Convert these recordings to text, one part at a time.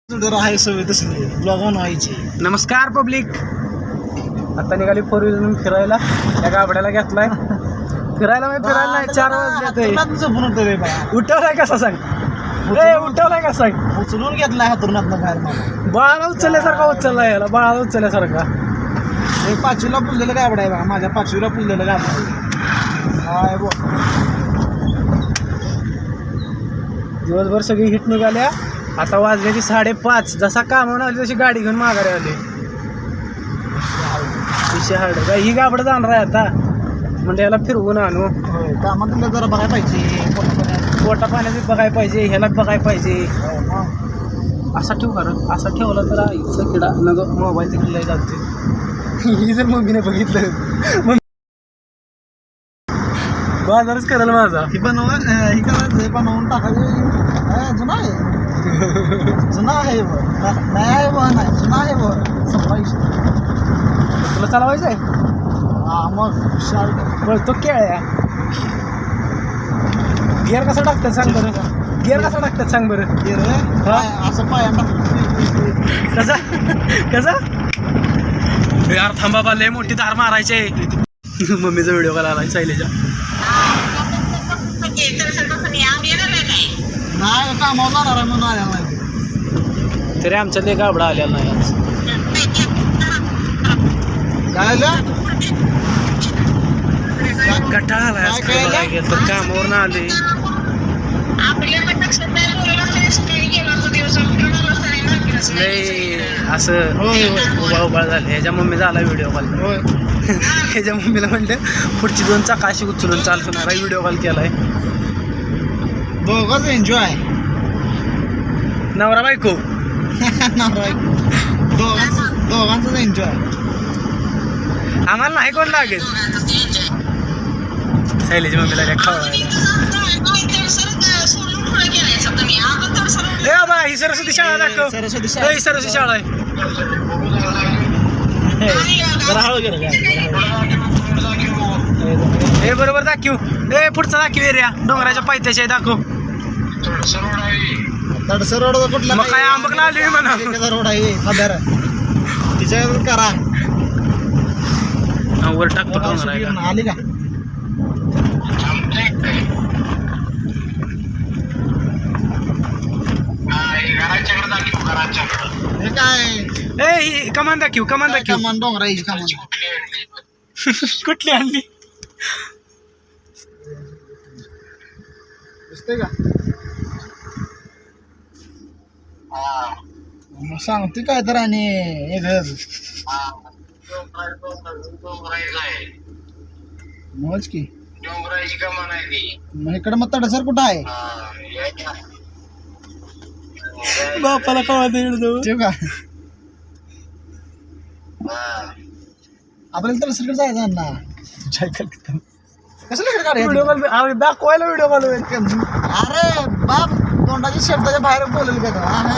आहे सवय तसली ब्लॉग बनवायची. नमस्कार पब्लिक. आता निघाली 4 व्हीलर फिरायला. त्या गाबड्याला घेतलाय फिरायला. मी फिरायला नाही 4 वाजले. उठवलाय कसा सांग. उठवलाय कसा सांग. उचलून घेतलाय हातून बाहेर मला. बाळाला उचलल्यासारखा उचललाय याला. बाळाला उचलल्यासारखा. हे 5वीला पुजलेलं गाबडा आहे बघा. माझ्या 5वीला पुजलेलं गाबडा आहे. दिवसभर सगळी हिट निघाल्या. आता वाजल्याची 5:30. जसा कामावून आली तशी गाडी घेऊन माघारी आली. काय ही गाबड जाणार आहे आता. म्हणजे याला फिरवून आणू. कामात जरा बघायला पाहिजे. पोटा पाण्याची बघायला पाहिजे. ह्यालाच बघायला पाहिजे. असा ठेवू कारण असा ठेवला तर आईचा किडा न मोबाईल तिकडे जाते. ही जर मम्मीने बघितलं बाजारच करायला माझा. ही करायचं बनवून टाकायचं. जुना आहे. जुना आहे नाही आहे नाही जुना आहे तुला चालवायचं आहे. मग तो खेळ्या. गिअर कसा टाकतात सांग बरं. गिअर कसा टाकतात सांग बरं. असं पाया कसा कसा यार थांबा बा. लय मोठी धार मारायचे. मम्मीचा व्हिडिओ कॉल आला शैलेच्या. नाही कामावर जाणार आहे म्हणून आल्या नाही. तरी आमच्या ते गाबडा आलेला नाही आज. काय कटाळा आलाय. तर कामावर ना आले. असं उबाळ झाले. ह्याच्या मम्मी झाला व्हिडिओ कॉल. ह्याच्या मम्मीला म्हणलं पुढची 2 चाकाशी उचलून चालवणारा व्हिडिओ कॉल केलाय. दोघंच एन्जॉय. नवरा बायको. दोघांचाच एन्जॉय. आम्हाला नाही कोण लागेल. शैलेच्या मम्मीला काय खावायला. ए बाबा ही सरस्वती शाळा दाखव. सरस्वती सरस्वती शाळा आहे. हे बरोबर दाखव. ए पुढचा दाखव. एरिया डोंगराच्या पायथ्याशी दाखव. तडसर रोड कुठला. मग काय आंबकला आली म्हणा. रोड आहे साधार तिच्यावर करा. वर टाकतो. आली का हे काय. ए ही कमान दाखव. कमान दाखव. कमान डोंगराची कमान. कुठली आणली. दिसते का. मग सांगते काय तर. आणि मग की मग इकडे मग तडसर कुठं आहे. बापाला कवा देऊ का. आपल्याला तडसरकडे जायचं ना. कसं व्हिडिओ कॉल दाखवायला. Video call. अरे बाप तोंडाची शब्दाच्या बाहेर बोलेल का.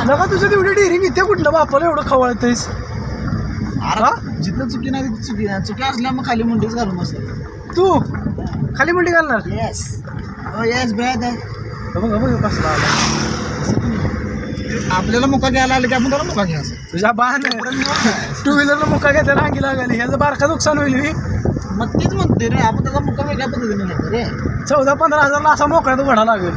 नका तुझं तेवढी डेअरिंग इथे कुठलं बापाला एवढं खवळतेस. अरे जिथं चुकी नाही तिथे चुकी नाही. चुकी असल्या मग खाली मुंडीच घालून बसेल. तू खाली मुंडी घालणार. येस येस ब्रॅड. कसला आला. आपल्याला मुका घ्यायला आले की आपण त्याला मुका घ्यायचा. तुझ्या बाण 2 व्हीलरला मुका घ्यायला रांगी लागाली. ह्याचं बारका नुकसान होईल. मग तीच म्हणते रे. आपण त्याचा मुका वेगळ्या पद्धतीने घ्यायचा रे. 14-15 हजारला असा मोकळा तो घडा लागेल.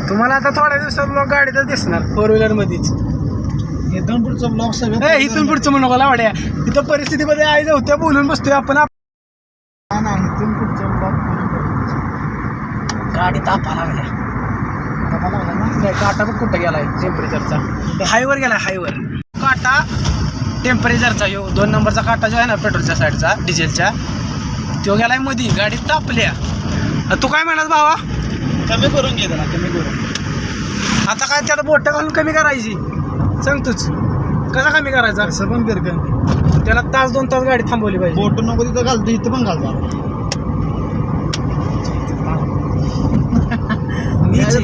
तुम्हाला आता थोड्या दिवसात ब्लॉग गाडीतच दिसणार 4 व्हीलर मध्येच. इथून पुढचं ब्लॉग सगळं. इथून पुढचं म्हणू नका वाड्या. इथं परिस्थितीमध्ये आई होत्या बोलून बसतोय आपण. नाही इथून पुढचं ब्लॉग गाडी तापा लागल्या. काटा पण कुठं गेलाय टेम्परेचरचा. हायवर गेलाय. हायवर काटा टेम्परेचरचा. 2 नंबरचा काटा जो आहे ना पेट्रोलच्या साईडचा डिझेलच्या तो गेलाय मध्ये. गाडी तापल्या. तू काय म्हणास भावा. कमी करून घे त्याला. कमी करून. आता काय त्याला बोट घालून कमी करायची सांग तूच. कसा कमी करायचा. असं पण कर का. त्याला 1-2 तास गाडी थांबवली पाहिजे. बोट नको तिथं घालतो. इथं पण घालतो.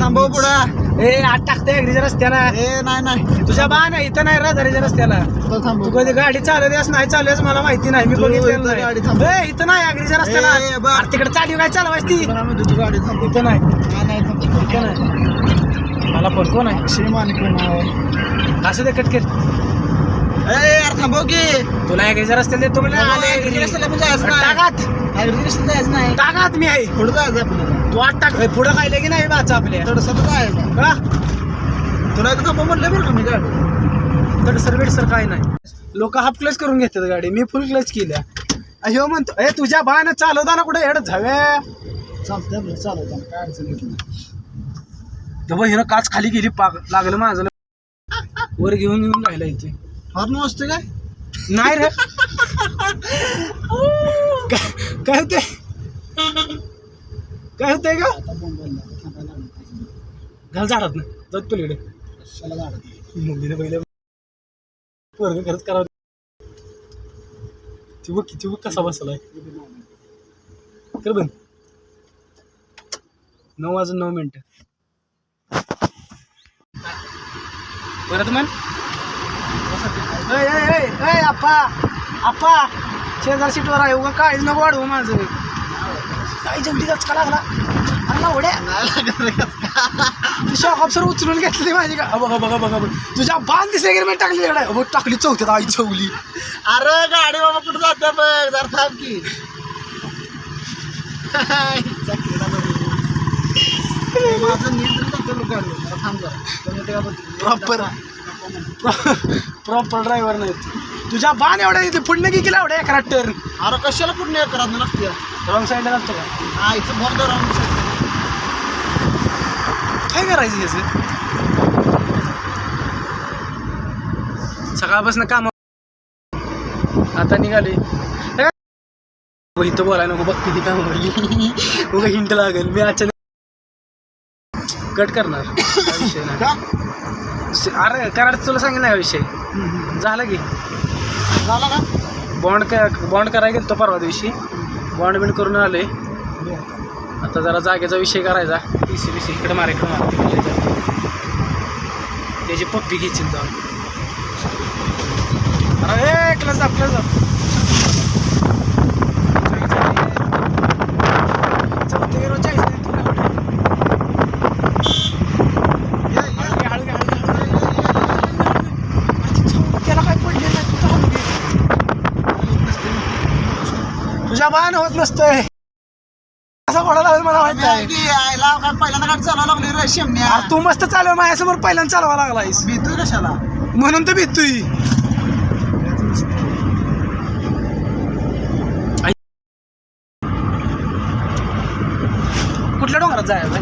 थांबव पुढं. ए आत टाकते अग्रीच्या रस्त्याला. नाही तुझ्या बा नाही इथं नाही राजारीच्या रस्त्याला. तू कधी गाडी चालवल्यास नाही चालल्यास मला माहिती नाही. मी बघितलेलं नाही. इथं नाही अग्रीच्या रस्त्याला. तिकडे चालू काय चालवायची ती. गाडी इथं नाही. इथं नाही. मला फोन कोण आहे श्रीमान कोण आहे असं ते कटकेट यार थांबव की तुला ॲग्रीच्या रस्त्याला देतो म्हणजे जायचं नाही टाकात मी आहे पुढं जायचं आपल्याला तू आठ टाक पुढं खायला की नाही बाचा आपल्या थोडंसं जायचं का तुला इथं थांबव म्हणलं बरं का मी गाडी तर सर सर काय नाही लोक हाफ क्लच करून घेतात गाडी मी फुल क्लच केल्या ह्यो म्हणतो ए तुझ्या बाण चालवताना कुठे हेड झाव्या चालतंय आपलं चालवताना काय अडचण येत नाही तर हिनं काच खाली गेली पाक लागलं माझं वर घेऊन येऊन राहिला इथे हॉर्न वाजते काय नाही रे काय होते काय होतंय का आता बोंबायला थांबायला लागलं घाल झाडात ना जात पलीकडे कशाला गाडत मुलीने पहिले वर्ग खरंच करावं ती बघ कसा बसलाय कर बंद 9:09 परत म्हण आप्पा शेजार सीटवर आहे उगा काळीच नको वाढवू माझं काही जल्दी गचका लागला अण्णा उड्या शॉक ऑफसर उचलून घेतली माझी का बघा बघा बघा बघ तुझ्या बांध दिसले की मी टाकली टाकली चौथ्यात आई चवली अरे गाडी बाबा कुठं जाते बघ जरा थांब की माझं नियंत्रण करतो गाडी जरा थांब जरा प्रॉपर ड्रायव्हर नाही तुझ्या बाण एवढ्या इथे पुढनं की केला एवढ्या एका टर्न अरे कशाला पुढे करत नसते रॉंग साईडला लागतो का हा इथं बंद राहून काय करायचं याचं सकाळपासून काम आता निघाले इथं बोलाय नको बघ किती काम होईल उगा हिंट लागेल मी अचानक कट करणार विषय नाही का अरे करायचं तुला सांगेल ना विषय झाला की झाला का बॉन्ड करायला गेलो तो परवा दिवशी बॉन्ड बिंड करून आले आता जरा जागेचा विषय करायचा पीसी इकडे मार त्याची पप्पी घ्यायची जाऊन अरे क्लच आपलं तुझ्या बाण होत नसतंय असं कोणाला मला माहित नाही पहिल्यांदा गाडी चालवा लागली रे शेमण्या तू मस्त चालव माझ्यासमोर पहिल्यांदा चालवा लागलायस भीतोय कशाला म्हणून तर भीतोय कुठल्या डोंगरात जायचं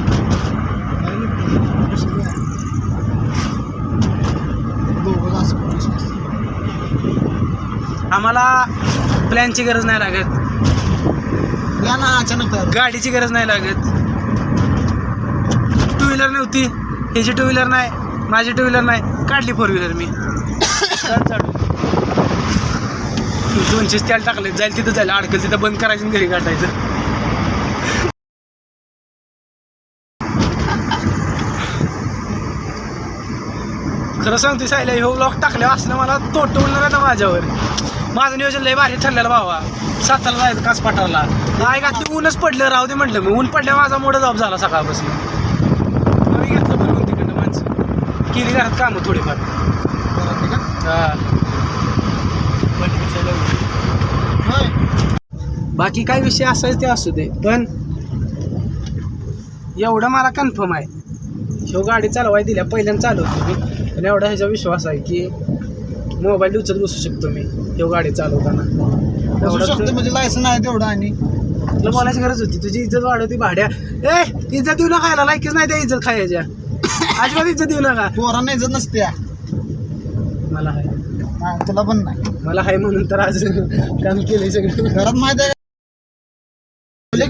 आम्हाला प्लॅनची गरज नाही लागत या ना अचानक गाडीची गरज नाही लागत टू व्हीलर नव्हती ह्याची टू व्हीलर नाही माझी टू व्हीलर नाही काढली फोर व्हीलर मी 200 त्याला टाकले जाईल तिथं जाईल अडकल तिथं बंद करायचं घरी काढायचं खरं सांगते सायला हे ब्लॉक टाकले असलं मला तोट बोलणार आता माझ्यावर माझं नियोजन लय भारी ठरलेलं भावा साताला जायचं कास पठारला नाही का ते ऊनच पडलं राहू दे म्हटलं मी ऊन पडल्या माझा मोठा जॉब झाला सकाळपासून मी घेतलं बोलून तिकडनं माणसं केली घरात कामं थोडीफार बाकी काय विषय असायच ते असू दे पण एवढं मला कन्फर्म आहे ह्यो गाडी चालवाय दिल्या पहिल्यांदा चालवतो मी पण एवढा ह्याचा विश्वास आहे की मोबाईल उचलत बसू शकतो मी ह्यो गाडी चालवताना म्हणजे लायसन आहे तेवढं आणि तुला बोलायची गरज होती तुझी इज्जत वाढवती भाड्या ए इज्जत देऊ नका याला लायकीच नाही त्या इज्जत खायच्या अजिबात इज्जत देऊ नका पोरांना इज्जत नसते मला आहे तुला पण नाही मला आहे म्हणून तर आज काम केलंय सगळं घरात माहित आहे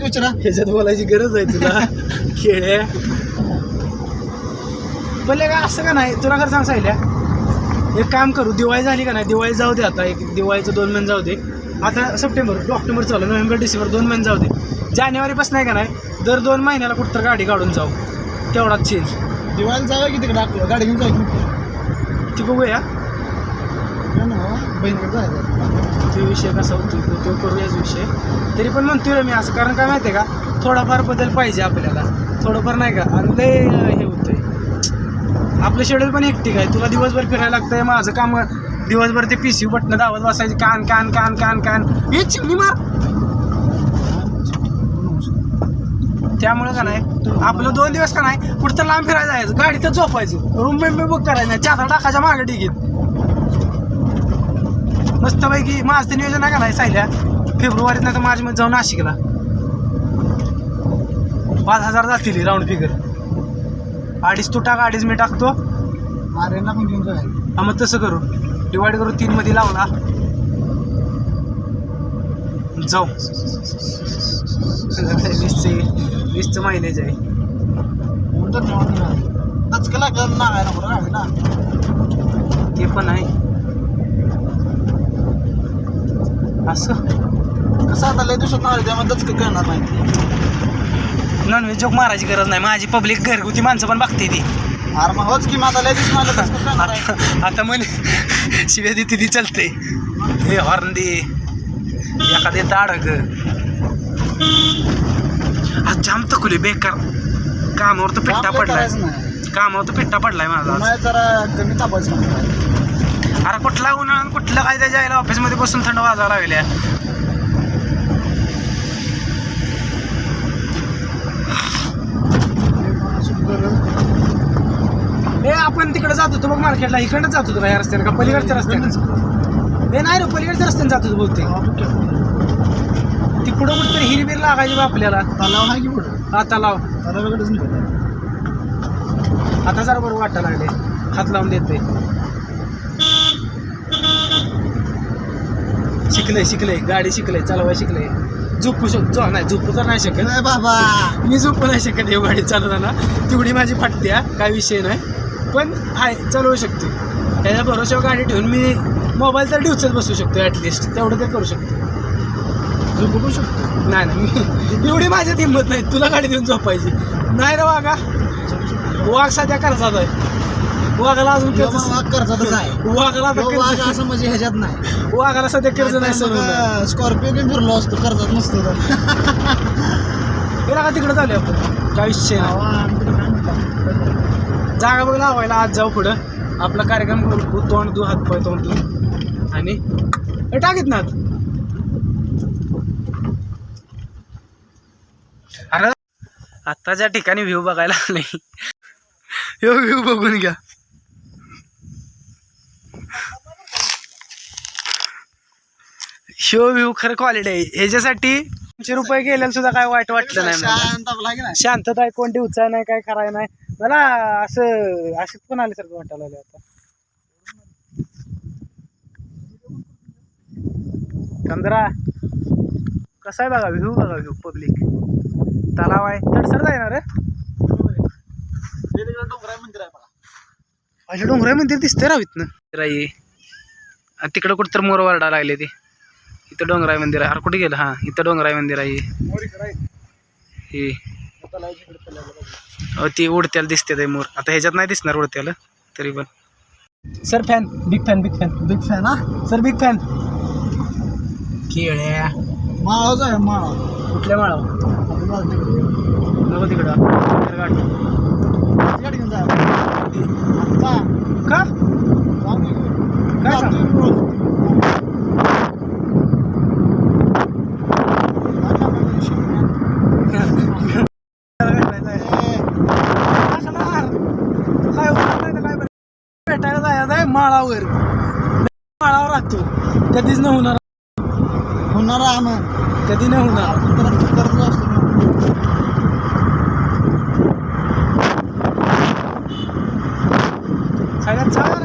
विचारा ह्याच्यात बोलायची गरज आहे तुला खेळ बोलले का असं का नाही तुला खरं सांग सायल्या एक काम करू दिवाळी झाली का नाही दिवाळी जाऊ दे आता एक दिवाळीचं 2 महिने जाऊ दे आता सप्टेंबर ऑक्टोबर चालू नोव्हेंबर डिसेंबर 2 महिने जाऊ दे जानेवारीपासून आहे का नाही दर 2 महिन्याला कुठं तर गाडी काढून जाऊ तेवढाच चेंज दिवाळीला जाऊया की तिकडे गाडी घेऊन जाऊ ती बघूया बहिणीकडे जायचं तो विषय कसा होतो तो करूयाच विषय तरी पण म्हणतोय मी असं कारण काय माहिती आहे का थोडाफार बदल पाहिजे आपल्याला थोडंफार नाही का आणि लय हे होतंय आपलं शेड्यूल पण एकटिक आहे. तुला दिवसभर फिरायला लागतंय, माझं काम दिवसभर ते PC बटणं दावत बसायचे, कान कान कान कान कान हे चिमणी मार. त्यामुळे का नाही आपलं 2 दिवस का नाही कुठं तर लांब फिरायला जायचं, गाडीतच झोपायचं, रूम बुक करायचं नाही, चादर टाकायच्या मागे डिगीत मस्तपैकी. माझं ते नियोजन आहे का नाही सायल्या, फेब्रुवारीत नाही तर मार्चमध्ये जाऊन नाशिकला 5,000 जातील राऊंड फिगर. 2.5 तू टाक, 2.5 मी टाकतो. आर्यनला पण घेऊन जायचं. हा मग तसं करू, डिवाइड करू 3 मध्ये लावला जाऊ. 20चं मायलेज आहे. टचकला नागायला बरं गाडीला. ते पण आहे. असं कसं आता लय दिवसात नागायला त्यामध्ये टचक करणार नाही. नॉनव्हेज जोक मारायची गरज नाही, माझी पब्लिक घरगुती माणसं पण बघते ती. अरे मग होच की माझा लय दिवस मला टचक करणार आहे. आता म्हणे शिव्या देते ती चलते, हे हॉर्न दे एखादे ताडक. आज जाम तकुली बेकार, कामावर तर पिट्टा पडलाय, कामावर तर पिट्टा पडलाय माझा. जरा कमी तापायचं. अरे कुठला उन्हाळा कुठलं काय त्या जायला ऑफिसमध्ये बसून थंड वाजायला लागल्या. हे आपण तिकडे जात होतो बघ मार्केटला, इकडनं जात होतो का या रस्त्याने, का पलीकडच्या रस्त्याने? हे नाही रे, पलीकडच्या रस्त्याने जात होतो बहुतेक. ती पुढं कुठं तरी हिरवीर लागायची बा आपल्याला. तलाव आहे की पुढं? हा तलाव. तलावाकडेच निघत. आता जरा बरोबर वाटायला लागले, हात लावून देते. शिकलंय गाडी शिकलंय, चालवाय शिकलंय. झोपू शकतो नाही, झोपू तर नाही शकत बाबा, मी झोपू नाही शकत हे गाडी चालवताना. तेवढी माझी फाटते, काय विषय नाही, पण हाय चालवू शकतो. त्याच्या भरोश्यावर गाडी ठेवून मी मोबाईल तर डिवचत बसू शकतो, ॲटलिस्ट तेवढं तर करू शकतो. झोपू शकतो नाही मी एवढी माझ्यात हिंमत नाही तुला गाडी देऊन झोपायची. नाही रे वागा, वाघ सध्या कर्जात आहे. वाघाला अजून कर्जातच आहे. वाघाला वाघ असं म्हणजे ह्याच्यात नाही. वाघाला सध्या कर्ज नाही सर. स्कॉर्पिओ घेऊन फिरलो असतो कर्जात नसतो तर. गेला का तिकडे चालू आपण, काय विषय नाही. जागा बघ लावायला आज जाऊ पुढं, आपला कार्यक्रम करू, तोंड दू हात पाय तोंड दू आणि टाकीत ना. अरे आता ज्या ठिकाणी व्ह्यू बघायला नाही, ह्यो व्ह्यू बघून घ्या. ह्यो व्ह्यू खरं क्वालिटी आहे. ह्याच्यासाठी 200 रुपये गेलेला सुद्धा काय वाईट वाटलं नाही मला. शांतता आहे, कोणती उचाळ नाही, काय करायला नाही मला. असं पण आल्यासारखं वाटायला लागलं आता. कंदरा कसा आहे बघा व्ह्यू, बघा व्ह्यू. पब्लिक तलाव आहे, तडसर जाणार रे. डोंगराय मंदिर आहे बघा. अशा डोंगराय मंदिर दिसतंय रावीत ना. तिकडं कुठं तर मोर वरडा लागले ते. इथं डोंगराय मंदिर आहे. अरे कुठे गेलं? हा इथं डोंगराय मंदिर आहे. हे ती उडत्याला दिसते ते मोर. आता ह्याच्यात नाही दिसणार उडत्याला तरी पण. सर फॅन, बिग फॅन हा सर, बिग फॅन. केळ्या माळाच आहे. माळा कुठल्या माळा नको तिकडं गाडी घेऊन जाय का काय भेटायला जायचं आहे माळावर. माळावर राहतो, कधीच न होणार. कधी नाही होणार. करत असतो सगळ्यात चांगला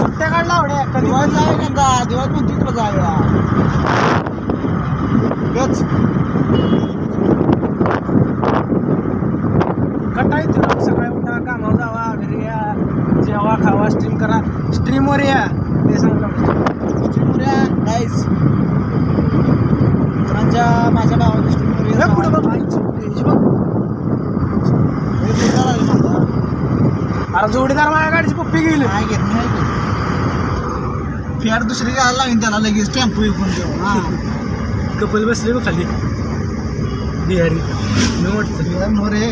सुट्ट्या काढला आवड्या. कधी दिवाळी जाय दिवाळी पण तिकडं जाऊया. कटा येते ना, सकाळी उठा, कामावर जावा, घरी या, जेवा, खावा, स्ट्रीम करा. स्ट्रीमवर या, ते सांगतो. स्ट्रीमवर या गाईज. मित्रांच्या माझ्या भावाच्या स्ट्रीमवर या. पुढे बघ अरे जोडीदार माझ्या गाडीची पप्पी गेली. नाही घेत नाही घेत. फेअर दुसरी घ्यायला लागेल त्याला लगेच टेम्पो विकून देऊ. कपल बसले बघ खाली बिहारी. मी वाटतं मोरे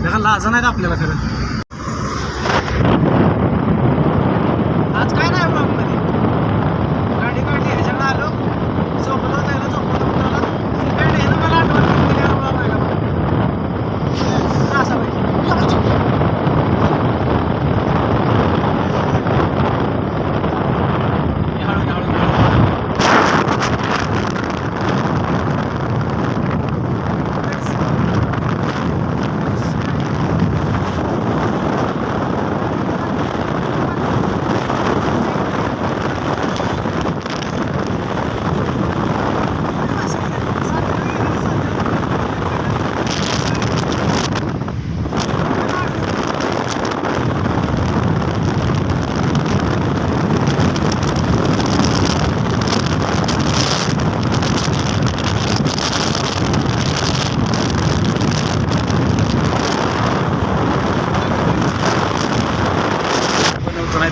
त्याला लाजा नाहीत आपल्याला खरं. आज काय नाही ब्लॉग मध्ये. गाडी काढली ह्याच्याकडे आलो झोपलो त्याला झोपलो उठवला काय नाही मला आठवण ब्लॉग नाही का असा पाहिजे.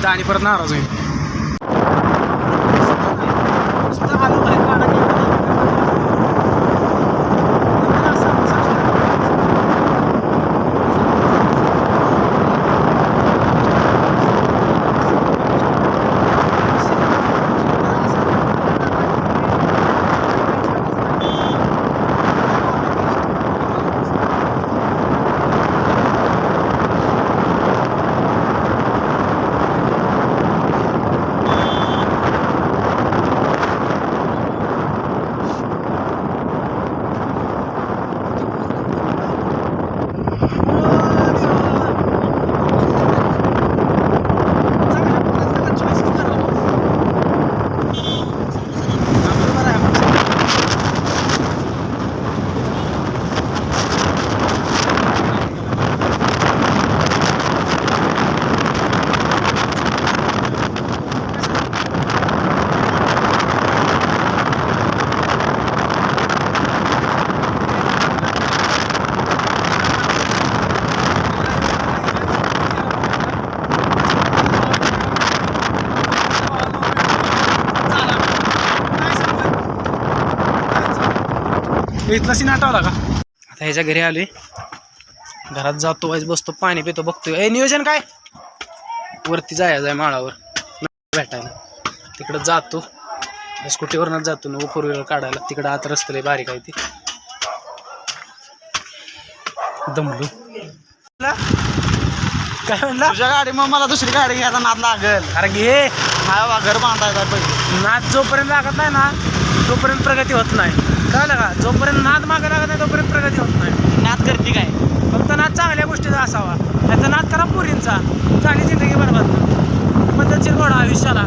आणि परत नाराज होईल. इथला सीन आठवला का. आता ह्याच्या घरी आलोय. घरात जातो वाईज बसतो पाणी पितो बघतोय. ए नियोजन काय वरती जायचं आहे माळावर भेटायला. तिकडं जातो स्कूटीवरनच जातो ना फोर व्हीलर काढायला. तिकडं आत रस्ते बारीक आहे ती. दमलो काय म्हणला. तुझ्या गाडी मग मला दुसरी गाडी घ्यायचा नाद लागल. अरे घे हा घर बांधायचा पाहिजे. नाद जोपर्यंत लागत नाही ना तोपर्यंत प्रगती होत नाही. कळलं का. जोपर्यंत नाद मागे लागत नाही तोपर्यंत प्रगती होत नाही. नाद करते काय फक्त नाद चांगल्या गोष्टीचा असावा. त्याचा नाद करा पोरींचा. चांगली जिंदगी बरबाद पद्धतशीर घोडा आयुष्याला.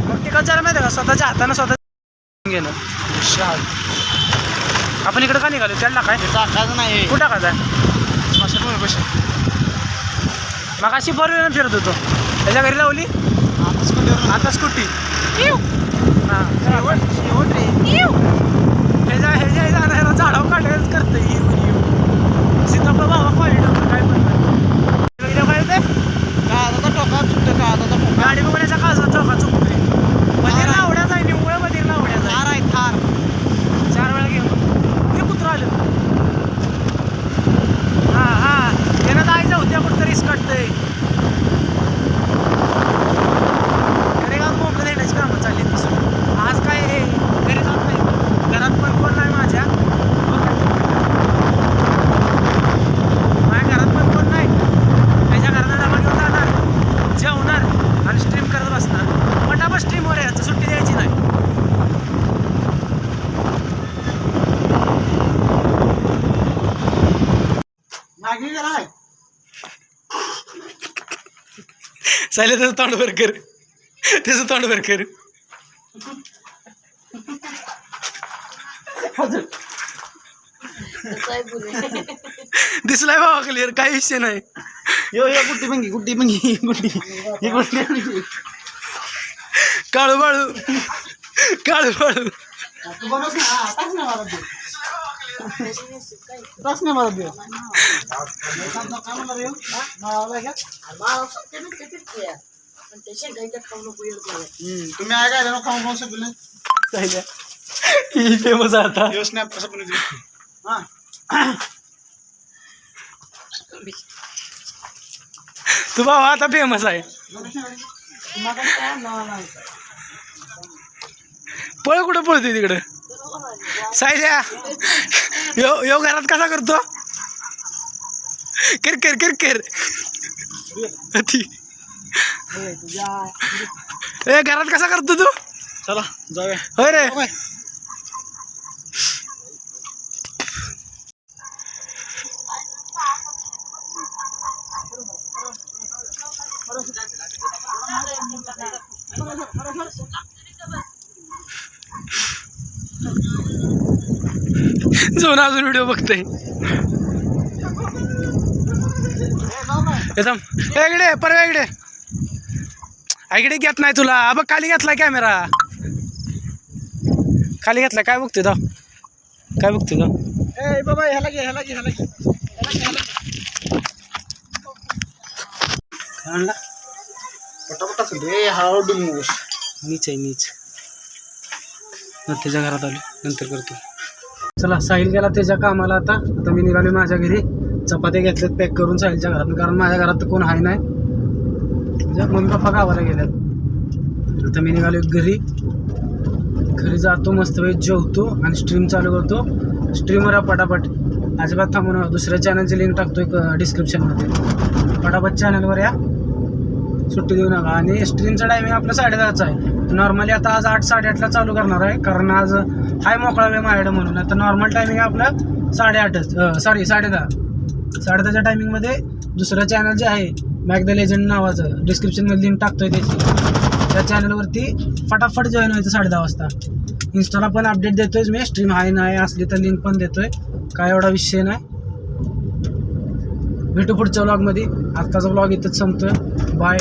मग ते कसं झालं माहिती आहे का स्वतःच्या हातानं स्वतः घेणं. आपण इकडं का निघालो त्याला काय टाकायचं नाही. कुठं टाकायचं मग अशी फोर व्हीलर फिरत होतो. त्याच्या घरी लावली आता स्कूटी. ह्याच्या जाणाऱ्या झाडावर काढायच करतं सीताफळ भावा क्वालिटी काय पण काय होते काळाचा टोका चुकतं. काळाचा गाडी बघण्याचा काळजा चौका चुकतोय. मध्ये लावड्याचा आहे निवळ मध्ये लावड्याचा थार आहे थार. 4 वेळा घेऊन ते कुत्र आलं. हा त्यानं जायचं होत्या कुठं रिस्क काढतंय. घरी गाव मोकळं देण्याची कामं चालली. आज काय घरी जात नाही. घरात पण कोण नाही माझ्या घरात पण कोण नाही. त्याच्या घरात डबा घेऊन जाणार जेवणार आणि स्ट्रीम करत बसणार. पटापट स्ट्रीमवर यायचं सुट्टी द्यायची नाही. मागे गेलाय चालेल त्याचं तोंड वर कर. त्याचं तोंड वर कर. दिसलाय बाबा क्लिअर काही विषय नाही. यो गुड्डी पंगी गुड्डी पंगी गुड्डी ही गुड्डी काळू बाळू काळू बाळू तू बनवस ना. तास नाही मला दे. तास नाही मला दे. काय म्हणला रे मला घ्या. तुम्ही आहे काय खाऊन खाऊ शकले ही फेमस आता. स्नॅप कसं पण हा तू भावा आता फेमस आहे. पळ कुठं पळतोय तिकडं सायल्या. यो घरात कसा करतो कर कर कर कर ए घरात कसा करतो तू. चला जाऊया. होय रे. जोन अजून व्हिडिओ बघतोय. एकदम इकडे परवा इकडे इकडे घेत नाही तुला. बघ खाली घेतलाय कॅमेरा. खाली घेतलाय. काय बघतोय तो. काय बघतोय तो. ए बाबा ह्याला घे ह्याला घे ह्याला घे. आणला पटापटा सुट रे. हळू डिंगूस. नीच आहे नीच. त्याच्या घरात आलो नंतर करतो. चला साहिल गेला त्याच्या कामाला. आता मी निघालो माझ्या घरी. चपात्या घेतल्यात पॅक करून साहिलच्या घरात, कारण माझ्या घरात तर कोण आहे नाही. म्हणजे मम्मी पप्पा गावाला गेल्यात. आता मी निघालो घरी. घरी जातो मस्त वेळ जेवतो आणि स्ट्रीम चालू करतो. स्ट्रीमवर पटापट अजिबात थांबून. दुसऱ्या चॅनलची लिंक टाकतो एक डिस्क्रिप्शनमध्ये. पटापट चॅनलवर या. सुट्टी देऊ नका. आणि स्ट्रीमचा टायमिंग आपला 10:30चा आहे. नॉर्मली आता आज 8 8:30ला चालू करणार आहे, कारण आज हाय मोकळा वेळ माझ्याकडे म्हणून. आता नॉर्मल टायमिंग आहे आपलं 8:30 सॉरी 10:30. 10:30च्या टायमिंगमध्ये दुसरं चॅनल जे आहे मॅक द लेजंड नावाचं, डिस्क्रिप्शनमध्ये लिंक टाकतोय त्याची. त्या चॅनलवरती फटाफट जॉईन व्हायचं 10:30 वाजता. इन्स्टाला पण अपडेट देतोय मी. स्ट्रीम आहे नाही असली तर लिंक पण देतोय. काय एवढा विषय नाही. भेटू पुढच्या व्लॉगमध्ये. आत्ताचा व्लॉग इथंच संपतोय. बाय.